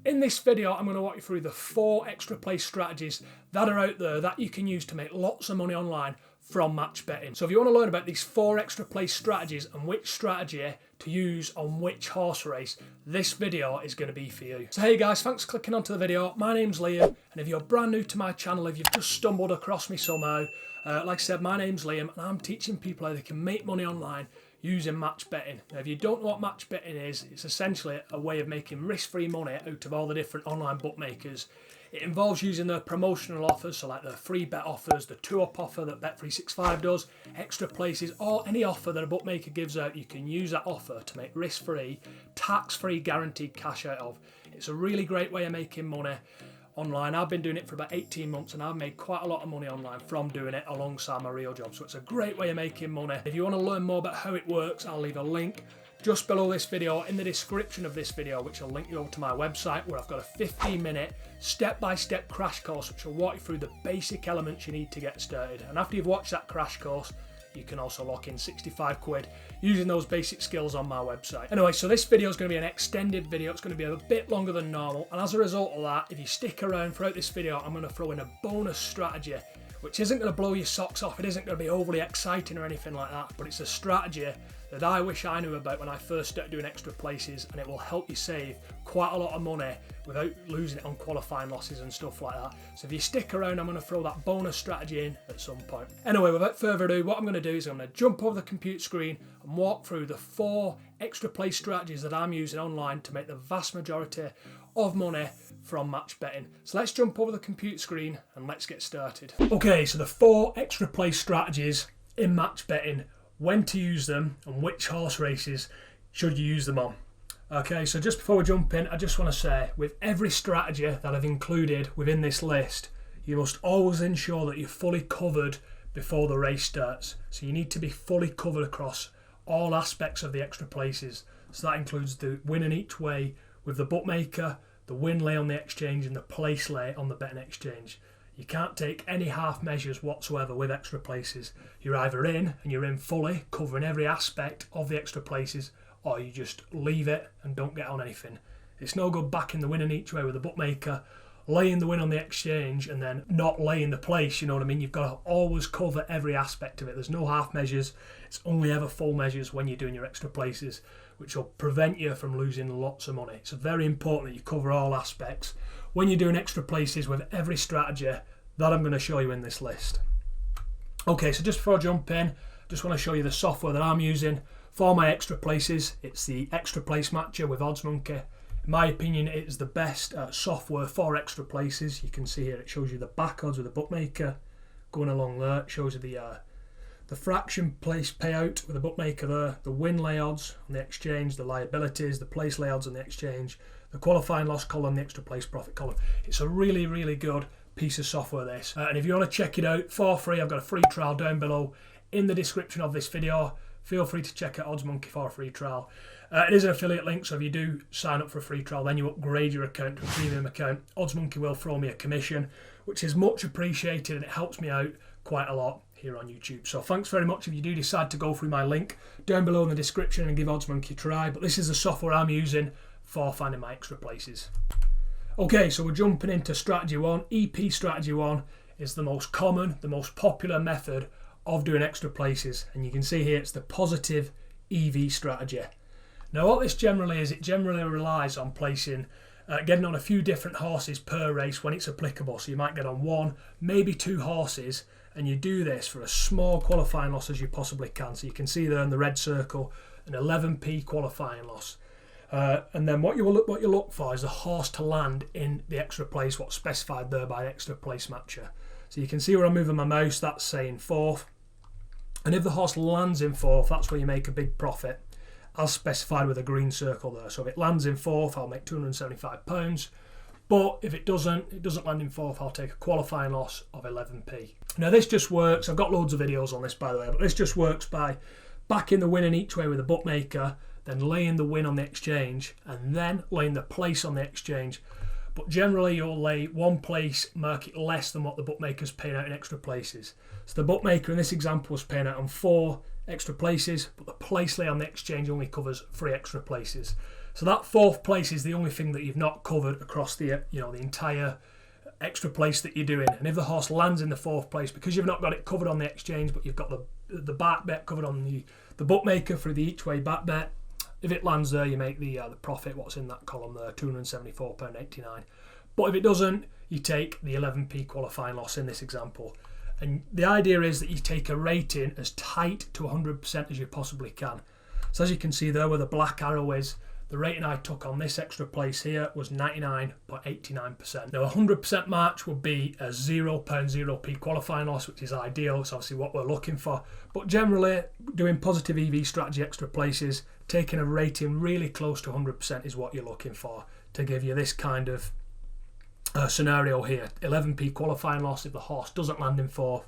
In this video, I'm going to walk you through the 4 extra place strategies that are out there that you can use to make lots of money online from match betting. So if you want to learn about these 4 extra place strategies and which strategy to use on which horse race, this video is going to be for you. So hey guys, thanks for clicking onto the video. My name's Liam, and if you're brand new to my channel, if you've just stumbled across me somehow, like I said, my name's Liam, and I'm teaching people how they can make money online using match betting. Now, if you don't know what match betting is, it's essentially a way of making risk-free money out of all the different online bookmakers. It involves using their promotional offers, so like the free bet offers, the 2-up offer that Bet365 does, extra places, or any offer that a bookmaker gives out, you can use that offer to make risk-free, tax-free guaranteed cash out of. It's a really great way of making money online. I've been doing it for about 18 months and I've made quite a lot of money online from doing it alongside my real job. So it's a great way of making money. If you want to learn more about how it works, I'll leave a link just below this video in the description of this video, which will link you over to my website where I've got a 15-minute step-by-step crash course which will walk you through the basic elements you need to get started. And after you've watched that crash course, you can also lock in 65 quid using those basic skills on my website. Anyway, so this video is going to be an extended video. It's going to be a bit longer than normal. And as a result of that, if you stick around throughout this video, I'm going to throw in a bonus strategy, which isn't going to blow your socks off. It isn't going to be overly exciting or anything like that, but it's a strategy that I wish I knew about when I first started doing extra places, and it will help you save quite a lot of money without losing it on qualifying losses and stuff like that. So if you stick around, I'm going to throw that bonus strategy in at some point. Anyway, without further ado, what I'm going to do is I'm going to jump over the computer screen and walk through the 4 extra place strategies that I'm using online to make the vast majority of money from match betting. So let's jump over the computer screen and let's get started. Okay, so the 4 extra place strategies in match betting, when to use them and which horse races should you use them on. Okay, so just before we jump in, I just want to say, with every strategy that I've included within this list, you must always ensure that you're fully covered before the race starts. So you need to be fully covered across all aspects of the extra places. So that includes the winning each way with the bookmaker, the win lay on the exchange, and the place lay on the betting exchange. You can't take any half measures whatsoever with extra places. You're either in and you're in fully, covering every aspect of the extra places, or you just leave it and don't get on anything. It's no good backing the winning each way with the bookmaker, laying the win on the exchange, and then not laying the place, you know what I mean? You've got to always cover every aspect of it. There's no half measures. It's only ever full measures when you're doing your extra places, which will prevent you from losing lots of money. It's very important that you cover all aspects when you're doing extra places with every strategy that I'm going to show you in this list. Okay, so just before I jump in, I just want to show you the software that I'm using for my extra places. It's the Extra Place Matcher with OddsMonkey. In my opinion, it is the best software for extra places. You can see here it shows you the back odds with the bookmaker going along there. It shows you the fraction place payout with the bookmaker there, the win lay odds on the exchange, the liabilities, the place lay odds on the exchange, the qualifying loss column, the extra place profit column. It's a really, really good piece of software, this. And if you want to check it out for free, I've got a free trial down below in the description of this video. Feel free to check out OddsMonkey for a free trial. It is an affiliate link, so if you do sign up for a free trial, then you upgrade your account to a premium account, OddsMonkey will throw me a commission, which is much appreciated, and it helps me out quite a lot here on YouTube. So thanks very much if you do decide to go through my link down below in the description and give OddsMonkey a try. But this is the software I'm using for finding my extra places. Okay, so we're jumping into strategy 1. EP strategy 1 is the most common, the most popular method of doing extra places, and you can see here it's the positive EV strategy. Now what this generally is, it generally relies on placing, getting on a few different horses per race when it's applicable. So you might get on 1, maybe 2 horses, and you do this for as small qualifying loss as you possibly can. So you can see there in the red circle an 11p qualifying loss. And then what you look for is the horse to land in the extra place, what's specified there by the Extra Place Matcher. So you can see where I'm moving my mouse, that's saying 4th. And if the horse lands in 4th, that's where you make a big profit, as specified with a green circle there. So if it lands in 4th, I'll make £275. But if it doesn't land in 4th, I'll take a qualifying loss of 11p. Now this just works, I've got loads of videos on this by the way, but this just works by backing the winning each way with a bookmaker, then laying the win on the exchange, and then laying the place on the exchange. But generally you'll lay one place market less than what the bookmaker's paying out in extra places. So the bookmaker in this example was paying out on 4 extra places, but the place lay on the exchange only covers 3 extra places. So that 4th place is the only thing that you've not covered across the the entire extra place that you're doing. And if the horse lands in the 4th place, because you've not got it covered on the exchange, but you've got the back bet covered on the bookmaker through the each way back bet, if it lands there, you make the profit, what's in that column there, £274.89. But if it doesn't, you take the 11p qualifying loss in this example. And the idea is that you take a rating as tight to 100% as you possibly can. So as you can see there where the black arrow is, the rating I took on this extra place here was 99.89%. Now a 100% match would be a £0.0p qualifying loss, which is ideal. It's obviously what we're looking for. But generally, doing positive EV strategy extra places, taking a rating really close to 100% is what you're looking for to give you this kind of scenario here. 11p qualifying loss if the horse doesn't land in 4th.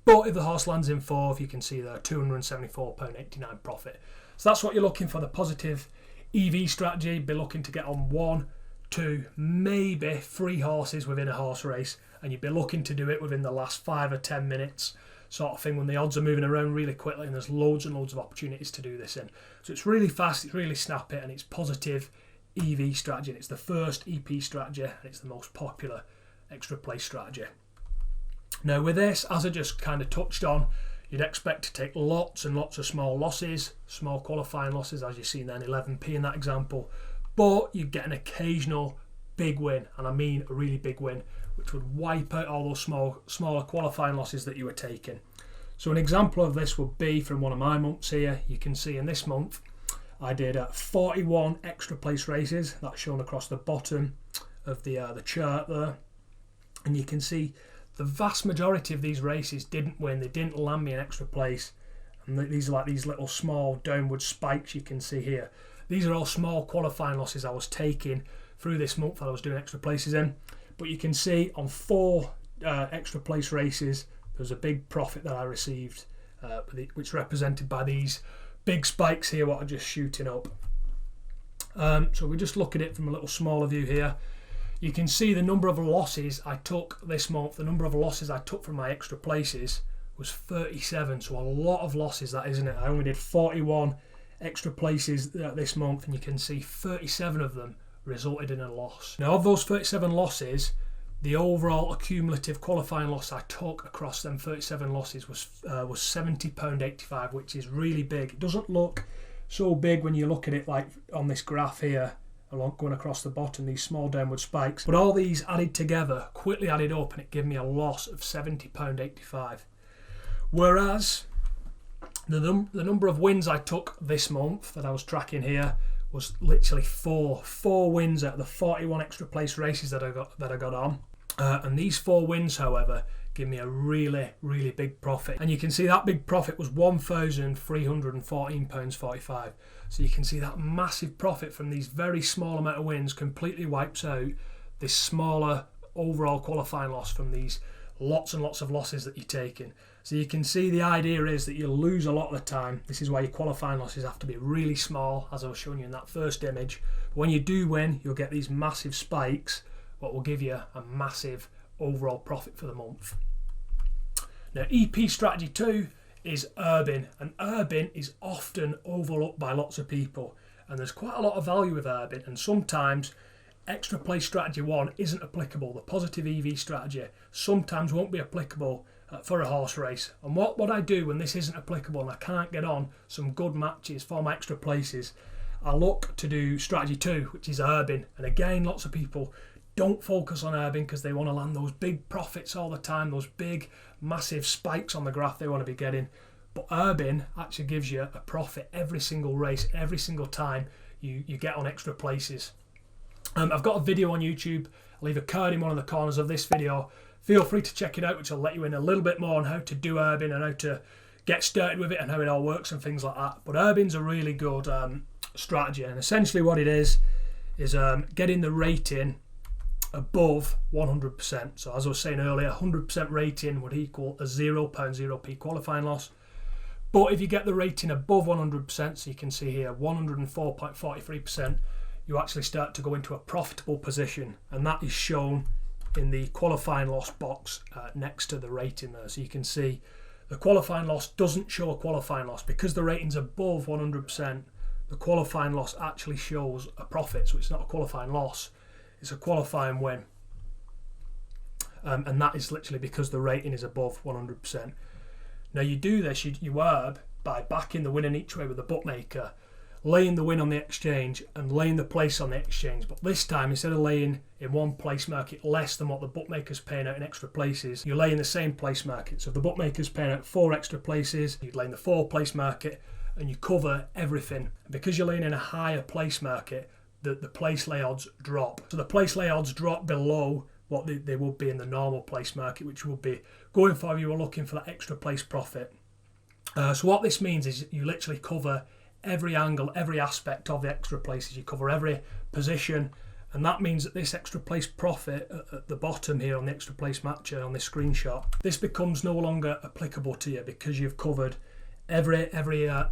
But if the horse lands in 4th, you can see there £274.89 profit. So that's what you're looking for, the positive EV strategy. Be looking to get on 1, 2, maybe 3 horses within a horse race, and you'd be looking to do it within the last 5 or 10 minutes sort of thing, when the odds are moving around really quickly and there's loads and loads of opportunities to do this in. So it's really fast, it's really snappy, and it's positive EV strategy, and it's the first EP strategy, and it's the most popular extra place strategy. Now with this, as I just kind of touched on, you'd expect to take lots and lots of small losses, small qualifying losses, as you've seen then, 11p in that example, but you get an occasional big win, and I mean a really big win, which would wipe out all those smaller qualifying losses that you were taking. So an example of this would be from one of my months here. You can see in this month I did 41 extra place races. That's shown across the bottom of the chart there, and you can see the vast majority of these races didn't win. They didn't land me an extra place, and these are like these little small downward spikes you can see here. These are all small qualifying losses I was taking through this month that I was doing extra places in. But you can see on 4 extra place races, there's a big profit that I received, which represented by these big spikes here, what are just shooting up. So we just look at it from a little smaller view here. You can see the number of losses I took this month. The number of losses I took from my extra places was 37. So a lot of losses, that, isn't it? I only did 41 extra places this month, and you can see 37 of them resulted in a loss. Now of those 37 losses, the overall accumulative qualifying loss I took across them 37 losses was £70.85, which is really big. It doesn't look so big when you look at it like on this graph here, along going across the bottom, these small downward spikes. But all these added together, quickly added up, and it gave me a loss of £70.85. Whereas the number of wins I took this month that I was tracking here was literally 4 wins out of the 41 extra place races that I got on. And these 4 wins, however, give me a really, really big profit. And you can see that big profit was £1,314.45. So you can see that massive profit from these very small amount of wins completely wipes out this smaller overall qualifying loss from these lots and lots of losses that you're taking. So you can see the idea is that you lose a lot of the time. This is why your qualifying losses have to be really small, as I was showing you in that first image. But when you do win, you'll get these massive spikes, what will give you a massive overall profit for the month. Now EP strategy 2 is Urban, and Urban is often overlooked by lots of people, and there's quite a lot of value with Urban, and sometimes extra place strategy 1 isn't applicable. The positive EV strategy sometimes won't be applicable for a horse race. And what I do when this isn't applicable and I can't get on some good matches for my extra places, I look to do strategy 2, which is Urban. And again, lots of people don't focus on Urban because they want to land those big profits all the time, those big massive spikes on the graph they want to be getting. But Urban actually gives you a profit every single race, every single time you get on extra places. I've got a video on YouTube. I'll leave a card in one of the corners of this video. Feel free to check it out, which will let you in a little bit more on how to do Urban and how to get started with it and how it all works and things like that. But Urban's a really good strategy, and essentially what it is getting the rating above 100%. So as I was saying earlier, 100% rating would equal a £0.0p qualifying loss. But if you get the rating above 100%, so you can see here 104.43%, you actually start to go into a profitable position, and that is shown in the qualifying loss box next to the rating there. So you can see the qualifying loss doesn't show a qualifying loss because the rating's above 100%. the qualifying loss actually shows a profit. So it's not a qualifying loss, it's a qualifying win. And that is literally because the rating is above 100%. Now you do this, you herb by backing the winning each way with the bookmaker, laying the win on the exchange and laying the place on the exchange. But this time, instead of laying in one place market less than what the bookmaker's paying out in extra places, you lay in the same place market. So if the bookmaker's paying out 4 extra places, you'd lay in the 4 place market and you cover everything. And because you're laying in a higher place market, the place lay odds drop. So the place lay odds drop below what they would be in the normal place market, which would be going for if you were looking for that extra place profit. So what this means is you literally cover every angle, every aspect of the extra places. You cover every position, and that means that this extra place profit at the bottom here on the extra place matcher on this screenshot, this becomes no longer applicable to you because you've covered every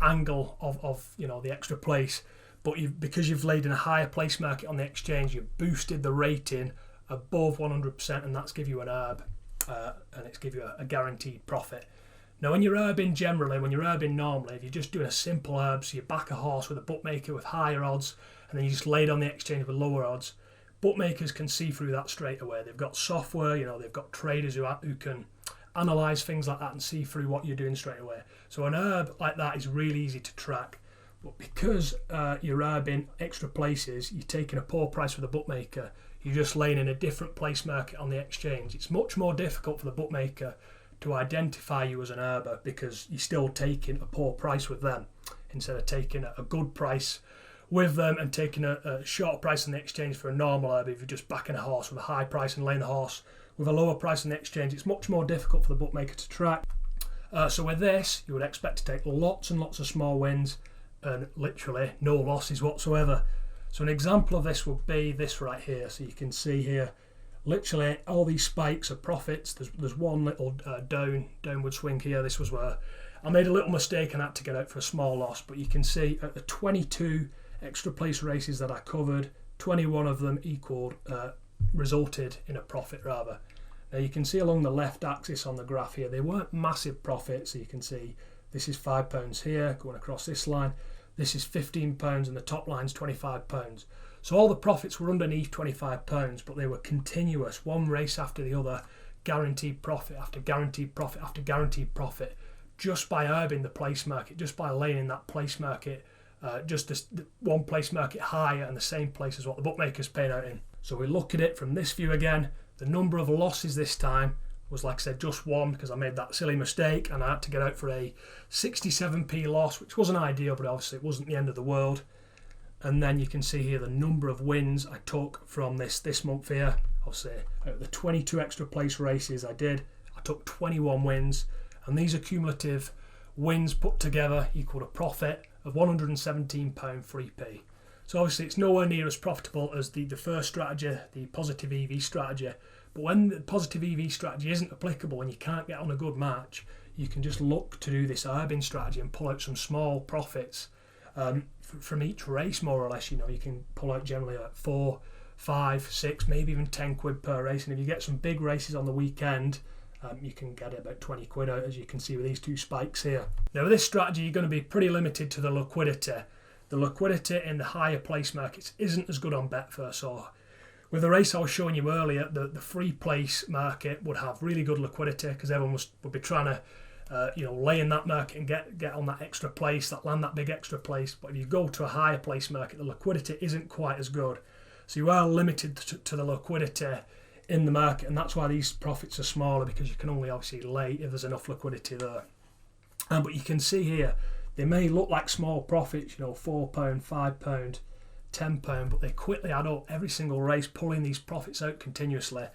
angle of the extra place. But because you've laid in a higher place market on the exchange, you've boosted the rating above 100%, and that's give you an herb, and it's give you a guaranteed profit. Now when you're herbing normally, if you're just doing a simple herb, so you back a horse with a bookmaker with higher odds and then you just lay it on the exchange with lower odds, bookmakers can see through that straight away. They've got software, they've got traders who can analyse things like that and see through what you're doing straight away. So an herb like that is really easy to track. But because you're herbing extra places, you're taking a poor price with a bookmaker, you're just laying in a different place market on the exchange. It's much more difficult for the bookmaker to identify you as an herber because you're still taking a poor price with them instead of taking a good price with them and taking a short price on the exchange for a normal herb. If you're just backing a horse with a high price and laying the horse with a lower price on the exchange, it's much more difficult for the bookmaker to track. So with this, you would expect to take lots and lots of small wins and literally no losses whatsoever. So an example of this would be this right here. So you can see here, literally all these spikes of profits. There's one little downward swing here. This was where I made a little mistake and had to get out for a small loss. But you can see at the 22 extra place races that I covered, 21 of them resulted in a profit rather. Now you can see along the left axis on the graph here, they weren't massive profits. So you can see this is £5 here going across this line. This is £15 and the top line's £25. So all the profits were underneath £25, but they were continuous, one race after the other, guaranteed profit after guaranteed profit after guaranteed profit, just by herbing the place market, just by laying in that place market, one place market higher and the same place as what the bookmaker's paying out in. So we look at it from this view again. The number of losses this time was, like I said, just one because I made that silly mistake and I had to get out for a 67p loss, which wasn't ideal, but obviously it wasn't the end of the world. And then you can see here the number of wins I took from this month here. Obviously, out of the 22 extra place races I took 21 wins, and these are cumulative wins put together equal a profit of £117 3p. So obviously it's nowhere near as profitable as the first strategy, the positive EV strategy. But when the positive EV strategy isn't applicable and you can't get on a good match, you can just look to do this herbing strategy and pull out some small profits from each race, more or less. You can pull out generally like 4, 5, 6, maybe even 10 quid per race. And if you get some big races on the weekend, you can get about 20 quid out, as you can see with these 2 spikes here. Now with this strategy, you're going to be pretty limited to the liquidity. The liquidity in the higher place markets isn't as good on Betfair. So with the race I was showing you earlier, the free place market would have really good liquidity because everyone would be trying to lay in that market and get on that extra place, land that big extra place. But if you go to a higher place market, the liquidity isn't quite as good. So you are limited to the liquidity in the market, and that's why these profits are smaller, because you can only obviously lay if there's enough liquidity there. But you can see here, they may look like small profits, £4, £5, £10, but they quickly add up every single race, pulling these profits out continuously.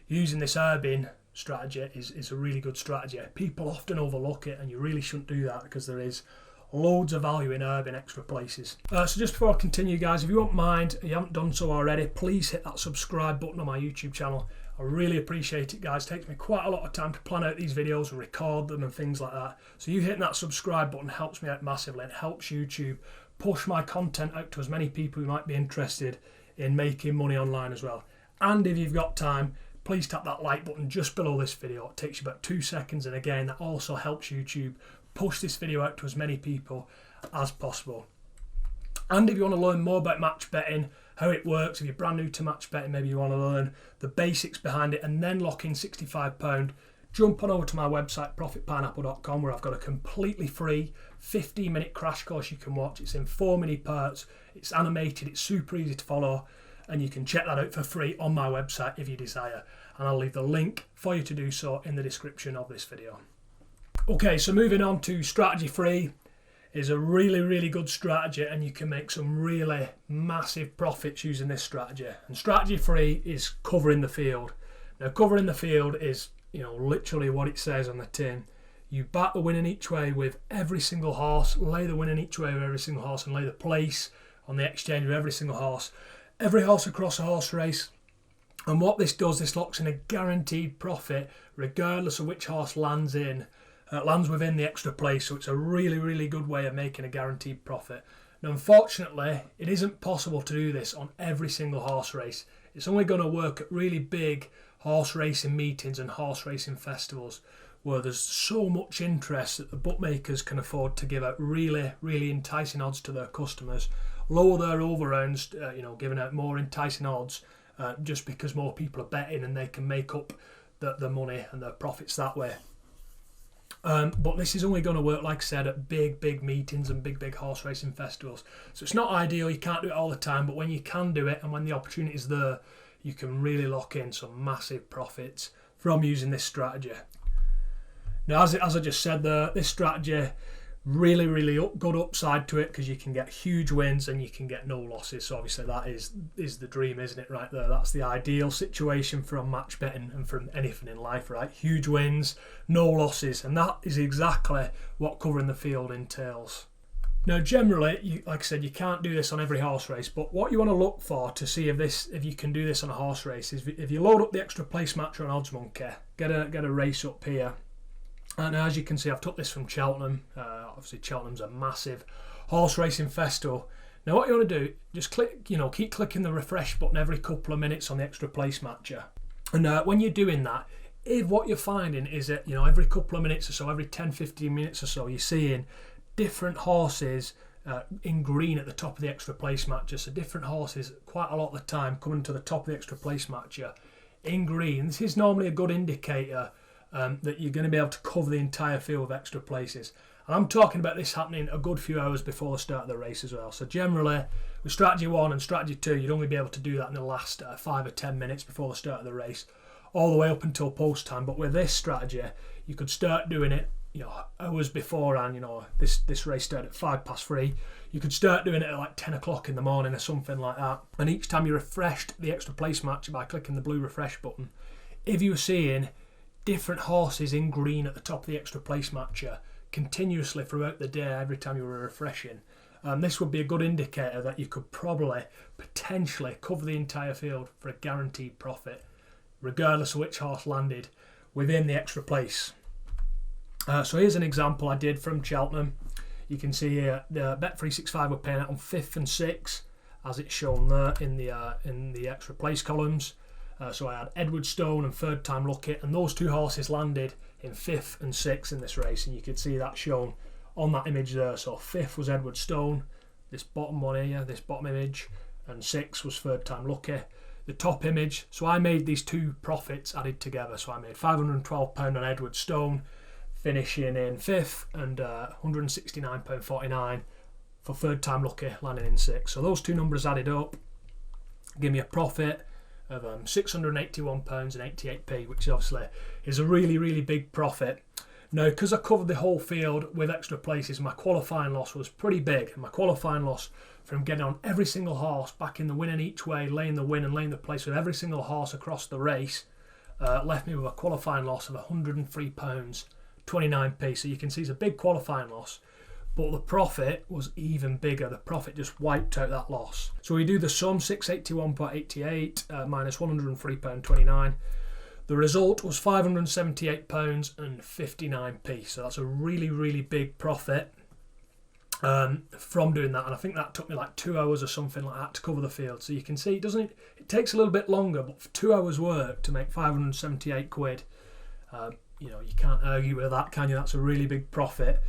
Using this herbing strategy is a really good strategy. People often overlook it, and you really shouldn't do that because there is loads of value in herbing extra places. So just before I continue, guys, if you won't mind, if you haven't done so already, please hit that subscribe button on my YouTube channel. I really appreciate it, guys. It takes me quite a lot of time to plan out these videos and record them and things like that. So you hitting that subscribe button helps me out massively. It helps YouTube push my content out to as many people who might be interested in making money online as well. And if you've got time, please tap that like button just below this video. It takes you about 2 seconds, and again, that also helps YouTube push this video out to as many people as possible. And if you want to learn more about match betting, how it works, if you're brand new to match betting, maybe you want to learn the basics behind it and then lock in £65, jump on over to my website, profitpineapple.com, where I've got a completely free 15-minute crash course you can watch. It's in 4 mini parts, it's animated, it's super easy to follow, and you can check that out for free on my website if you desire. And I'll leave the link for you to do so in the description of this video. Okay, so moving on to strategy 3 is a really, really good strategy, and you can make some really massive profits using this strategy. And strategy 3 is covering the field. Now, covering the field is, literally what it says on the tin. You back the winning each way with every single horse, lay the winning each way with every single horse, and lay the place on the exchange with every single horse across a horse race. And what this does, this locks in a guaranteed profit regardless of which horse lands within the extra place. So it's a really, really good way of making a guaranteed profit. Now, unfortunately, it isn't possible to do this on every single horse race. It's only going to work at really big horse racing meetings and horse racing festivals where there's so much interest that the bookmakers can afford to give out really, really enticing odds to their customers, lower their over-rounds, giving out more enticing odds just because more people are betting and they can make up the money and their profits that way. But this is only going to work, like I said, at big meetings and big horse racing festivals. So it's not ideal, you can't do it all the time, but when you can do it and when the opportunity is there, you can really lock in some massive profits from using this strategy. Now, as I just said there, this strategy, really, really good upside to it because you can get huge wins and you can get no losses. So obviously that is the dream, isn't it, right there? That's the ideal situation from match betting and from anything in life, right? Huge wins, no losses, and that is exactly what covering the field entails. Now, generally, like I said, you can't do this on every horse race, but what you want to look for to see if you can do this on a horse race is if you load up the extra place matcher on OddsMonkey, get a race up here. And as you can see, I've took this from Cheltenham. Obviously, Cheltenham's a massive horse racing festival. Now, what you want to do, just keep clicking the refresh button every couple of minutes on the extra place matcher. And when you're doing that, if what you're finding is that, every couple of minutes or so, every 10-15 minutes or so, you're seeing different horses in green at the top of the extra place matcher. So different horses quite a lot of the time coming to the top of the extra place matcher in green. This is normally a good indicator that you're going to be able to cover the entire field of extra places. And I'm talking about this happening a good few hours before the start of the race as well. So generally, with strategy 1 and strategy 2, you'd only be able to do that in the last 5 or 10 minutes before the start of the race, all the way up until post time. But with this strategy, you could start doing it, hours beforehand. This race started at 3:05. You could start doing it at like 10 o'clock in the morning or something like that. And each time you refreshed the extra place match by clicking the blue refresh button, if you were seeing different horses in green at the top of the extra place matcher continuously throughout the day every time you were refreshing, this would be a good indicator that you could potentially cover the entire field for a guaranteed profit regardless of which horse landed within the extra place. So here's an example I did from Cheltenham. You can see here the Bet365 were paying out on 5th and 6th as it's shown there in the extra place columns. So I had Edwardstone and Third Time Lucky, and those two horses landed in 5th and 6th in this race, and you can see that shown on that image there. So 5th was Edwardstone, this bottom one here, this bottom image, and 6th was Third Time Lucky, the top image. So I made these two profits added together. So I made £512 on Edwardstone, finishing in 5th, and £169.49 for Third Time Lucky, landing in 6th. So those two numbers added up give me a profit of £681.88, which obviously is a really, really big profit. Now, because I covered the whole field with extra places, my qualifying loss was pretty big. And my qualifying loss from getting on every single horse, back in the winning each way, laying the win and laying the place with every single horse across the race, left me with a qualifying loss of £103.29. So you can see it's a big qualifying loss. But the profit was even bigger. The profit just wiped out that loss. So we do the sum, 681.88 minus £103.29. The result was £578.59. So that's a really, really big profit from doing that. And I think that took me like 2 hours or something like that to cover the field. So you can see it takes a little bit longer, but for 2 hours work to make 578 quid, you can't argue with that, can you? That's a really big profit.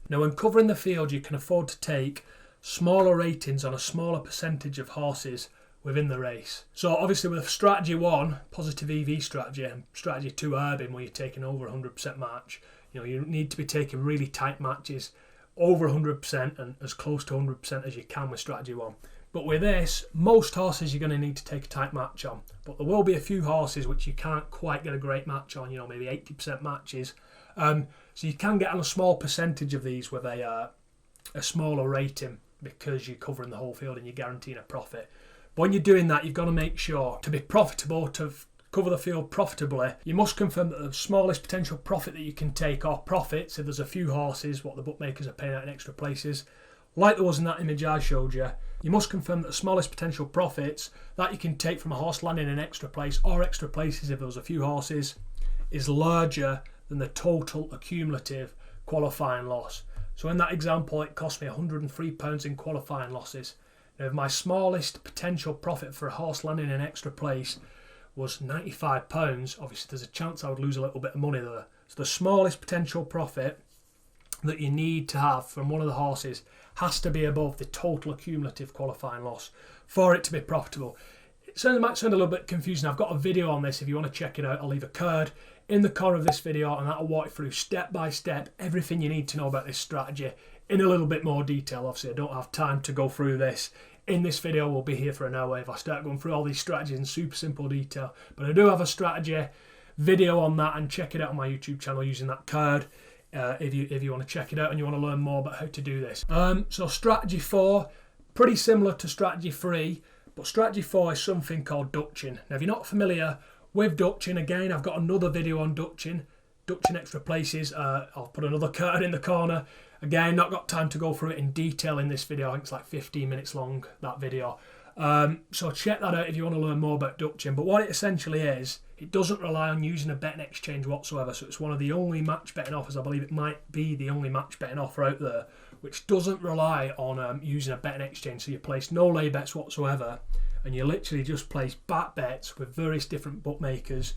Now, when covering the field, you can afford to take smaller ratings on a smaller percentage of horses within the race. So obviously with strategy 1, positive EV strategy, and strategy 2, urban, where you're taking over 100% match, you need to be taking really tight matches over 100% and as close to 100% as you can with strategy 1. But with this, most horses you're going to need to take a tight match on. But there will be a few horses which you can't quite get a great match on, maybe 80% matches. So you can get on a small percentage of these with a smaller rating because you're covering the whole field and you're guaranteeing a profit. But when you're doing that, you've got to make sure to be profitable, to cover the field profitably, you must confirm that the smallest potential profit that you can take, or profits, if there's a few horses, what the bookmakers are paying out in extra places, like there was in that image I showed you, you must confirm that the smallest potential profits that you can take from a horse landing in extra place or extra places if there was a few horses is larger than the total accumulative qualifying loss. So in that example, it cost me £103 in qualifying losses. Now, if my smallest potential profit for a horse landing in extra place was £95, obviously there's a chance I would lose a little bit of money there. So the smallest potential profit that you need to have from one of the horses has to be above the total accumulative qualifying loss for it to be profitable. It might sound a little bit confusing. I've got a video on this if you want to check it out. I'll leave a card in the corner of this video and that'll walk you through step by step everything you need to know about this strategy in a little bit more detail. Obviously I don't have time to go through this in this video. We'll be here for an hour if I start going through all these strategies in super simple detail, but I do have a strategy video on that, and check it out on my YouTube channel using that card if you want to check it out and you want to learn more about how to do this. So strategy 4, pretty similar to strategy 3, but strategy 4 is something called Dutching. Now if you're not familiar with Dutching, again I've got another video on Dutching extra places. I'll put another card in the corner. Again, not got time to go through it in detail in this video. I think it's like 15 minutes long, that video. So check that out if you want to learn more about Dutching. But what it essentially is, it doesn't rely on using a betting exchange whatsoever. So it's one of the only match betting offers, I believe it might be the only match betting offer out there, which doesn't rely on using a betting exchange. So you place no lay bets whatsoever, and you literally just place bat bets with various different bookmakers,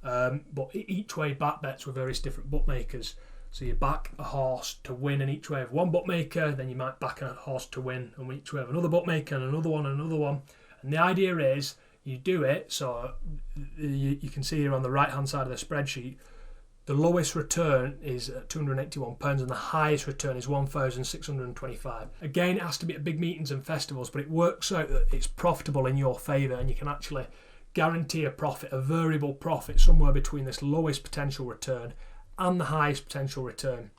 but each way bat bets with various different bookmakers. So you back a horse to win in each way of one bookmaker, then you might back a horse to win in each way of another bookmaker, and another one, and another one. And the idea is you do it so you can see here on the right hand side of the spreadsheet, the lowest return is £281 and the highest return is £1,625. Again, it has to be at big meetings and festivals, but it works out that it's profitable in your favour, and you can actually guarantee a profit, a variable profit, somewhere between this lowest potential return and the highest potential return.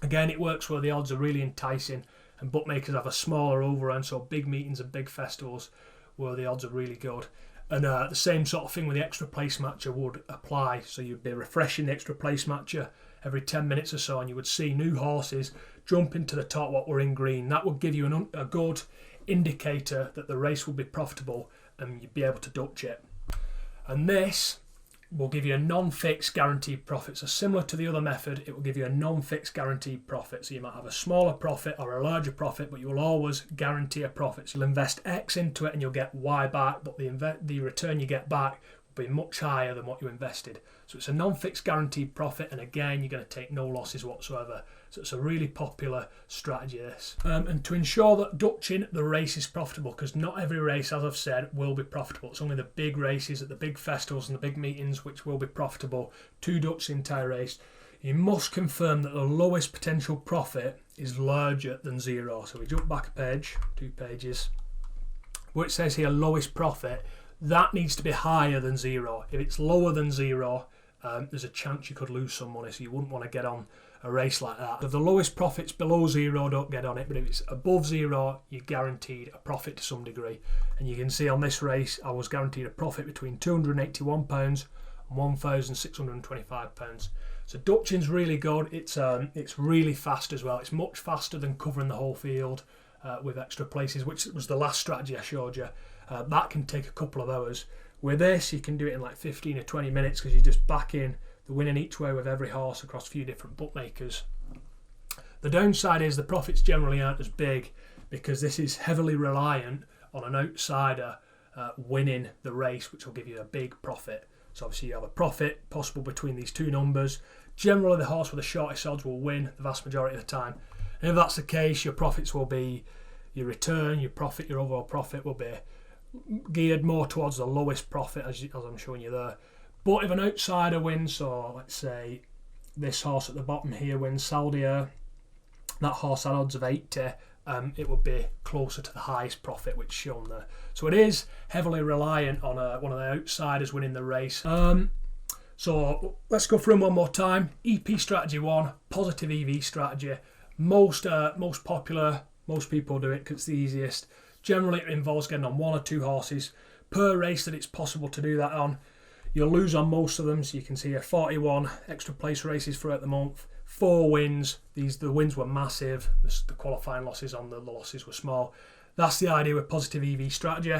Again, it works where the odds are really enticing and bookmakers have a smaller overround, so big meetings and big festivals where the odds are really good. And the same sort of thing with the extra place matcher would apply. So you'd be refreshing the extra place matcher every 10 minutes or so, and you would see new horses jump into the top what were in green. That would give you a good indicator that the race will be profitable and you'd be able to Dutch it. And this will give you a non-fixed guaranteed profit. So similar to the other method, it will give you a non-fixed guaranteed profit. So you might have a smaller profit or a larger profit, but you will always guarantee a profit. So you'll invest X into it and you'll get Y back, but the return you get back will be much higher than what you invested. So it's a non-fixed guaranteed profit, and again, you're going to take no losses whatsoever. So it's a really popular strategy, this. And to ensure that Dutching the race is profitable, because not every race, as I've said, will be profitable. It's only the big races at the big festivals and the big meetings which will be profitable to Dutch the entire race. You must confirm that the lowest potential profit is larger than zero. So we jump back a page, 2 pages, where it says here lowest profit. That needs to be higher than zero. If it's lower than zero, there's a chance you could lose some money, so you wouldn't want to get on a race like that. If the lowest profit's below zero, don't get on it, but if it's above zero, you're guaranteed a profit to some degree. And you can see on this race, I was guaranteed a profit between £281 and £1,625. So Dutching's really good. It's really fast as well. It's much faster than covering the whole field with extra places, which was the last strategy I showed you. That can take a couple of hours. With this, you can do it in like 15 or 20 minutes because you just back in the winning each way with every horse across a few different bookmakers. The downside is the profits generally aren't as big because this is heavily reliant on an outsider winning the race, which will give you a big profit. So obviously you have a profit possible between these two numbers. Generally the horse with the shortest odds will win the vast majority of the time. And if that's the case, your profits will be your return, your profit, your overall profit will be geared more towards the lowest profit, as I'm showing you there. But if an outsider wins, so let's say this horse at the bottom here wins Saldia, that horse had odds of 80, it would be closer to the highest profit, which is shown there. So it is heavily reliant on one of the outsiders winning the race. So let's go through them one more time. EP strategy 1, positive EV strategy. Most popular, most people do it because it's the easiest. Generally it involves getting on 1 or 2 horses per race that it's possible to do that on. You'll lose on most of them, so you can see here 41 extra place races throughout the month, 4 wins. The wins were massive, the qualifying losses on the losses were small. That's the idea with positive EV strategy.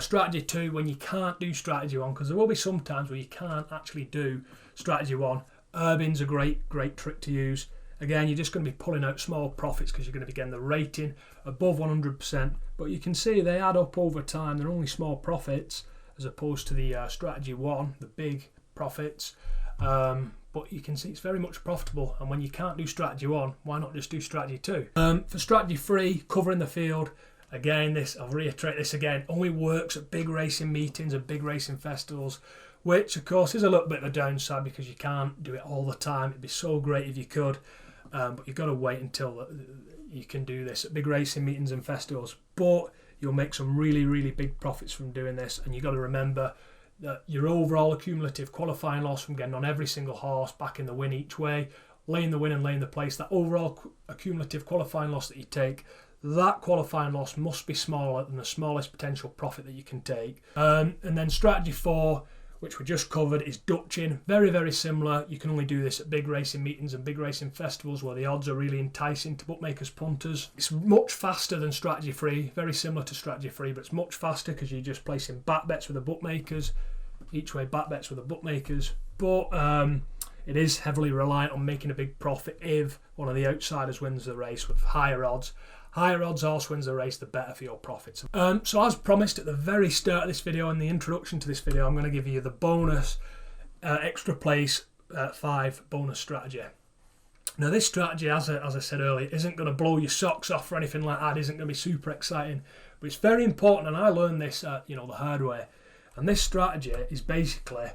Strategy 2, when you can't do strategy 1, because there will be some times where you can't actually do strategy 1, Urbin's a great trick to use. Again, you're just going to be pulling out small profits because you're going to be getting the rating above 100%. But you can see they add up over time. They're only small profits as opposed to the strategy 1, the big profits. But you can see it's very much profitable. And when you can't do strategy 1, why not just do strategy 2? For strategy 3, covering the field. Again, I'll reiterate this again, only works at big racing meetings and big racing festivals, which of course is a little bit of a downside because you can't do it all the time. It'd be so great if you could. But you've got to wait until you can do this at big racing meetings and festivals. But you'll make some really big profits from doing this. And you've got to remember that your overall accumulative qualifying loss from getting on every single horse, backing the win each way, laying the win and laying the place, that overall accumulative qualifying loss that you take, that qualifying loss must be smaller than the smallest potential profit that you can take. And then strategy 4, which we just covered, is Dutching. Very similar. You can only do this at big racing meetings and big racing festivals where the odds are really enticing to bookmakers, punters. It's much faster than strategy 3, very similar to strategy 3, but it's much faster because you're just placing back bets with the bookmakers, each way back bets with the bookmakers. But it is heavily reliant on making a big profit if one of the outsiders wins the race with higher odds. Higher odds horse wins the race, the better for your profits. So as promised at the very start of this video, in the introduction to this video, I'm going to give you the bonus extra place 5 bonus strategy. Now this strategy, as I said earlier, isn't going to blow your socks off or anything like that. It isn't going to be super exciting, but it's very important, and I learned this the hard way. And this strategy is basically,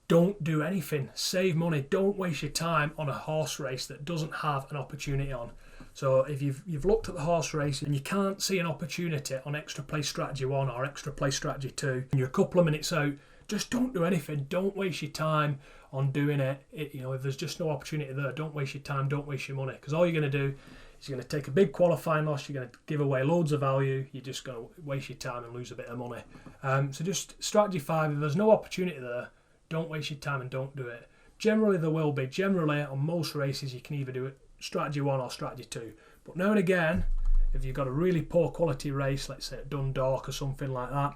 don't do anything, save money, don't waste your time on a horse race that doesn't have an opportunity on. So if you've looked at the horse race and you can't see an opportunity on extra place strategy 1 or extra place strategy 2, and you're a couple of minutes out, just don't do anything. Don't waste your time on doing it. If there's just no opportunity there, don't waste your time, don't waste your money, because all you're going to do is you're going to take a big qualifying loss, you're going to give away loads of value, you're just going to waste your time and lose a bit of money. So just strategy 5, if there's no opportunity there, don't waste your time and don't do it. Generally there will be. Generally on most races you can either do it strategy 1 or strategy 2. But now and again, if you've got a really poor quality race, let's say at Dundalk or something like that,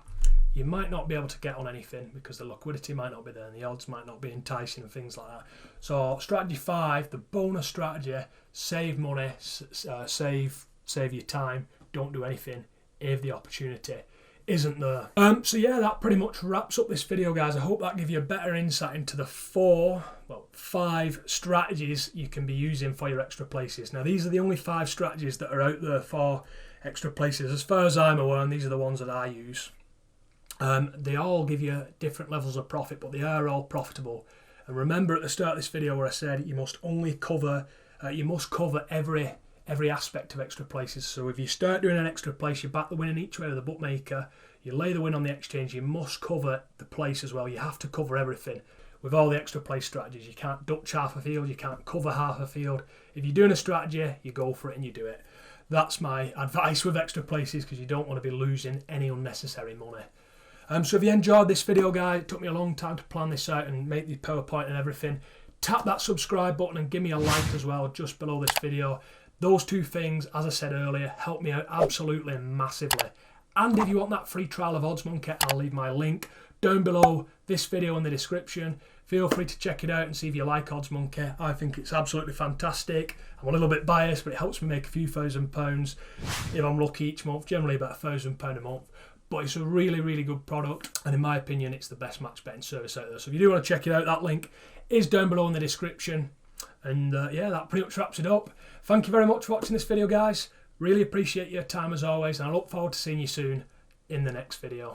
you might not be able to get on anything because the liquidity might not be there and the odds might not be enticing and things like that. So strategy 5, the bonus strategy, save money, save your time, don't do anything if the opportunity isn't there. So yeah, that pretty much wraps up this video, guys. I hope that gives you a better insight into the 5 strategies you can be using for your extra places. Now these are the only 5 strategies that are out there for extra places as far as I'm aware, and these are the ones that I use. They all give you different levels of profit, but they are all profitable. And remember at the start of this video where I said you must cover every aspect of extra places. So if you start doing an extra place, you back the win in each way with the bookmaker, you lay the win on the exchange, you must cover the place as well. You have to cover everything with all the extra place strategies. You can't Dutch half a field, you can't cover half a field. If you're doing a strategy, you go for it and you do it. That's my advice with extra places, because you don't want to be losing any unnecessary money. So if you enjoyed this video, guys, it took me a long time to plan this out and make the PowerPoint and everything. Tap that subscribe button and give me a like as well just below this video. Those 2 things, as I said earlier, help me out absolutely massively. And if you want that free trial of OddsMonkey, I'll leave my link down below this video in the description. Feel free to check it out and see if you like OddsMonkey. I think it's absolutely fantastic. I'm a little bit biased, but it helps me make a few £1,000 if I'm lucky each month, generally about £1,000 a month. But it's a really good product, and in my opinion it's the best match betting service out there. So if you do want to check it out, that link is down below in the description. And yeah, that pretty much wraps it up. Thank you very much for watching this video, guys. Really appreciate your time as always, and I look forward to seeing you soon in the next video.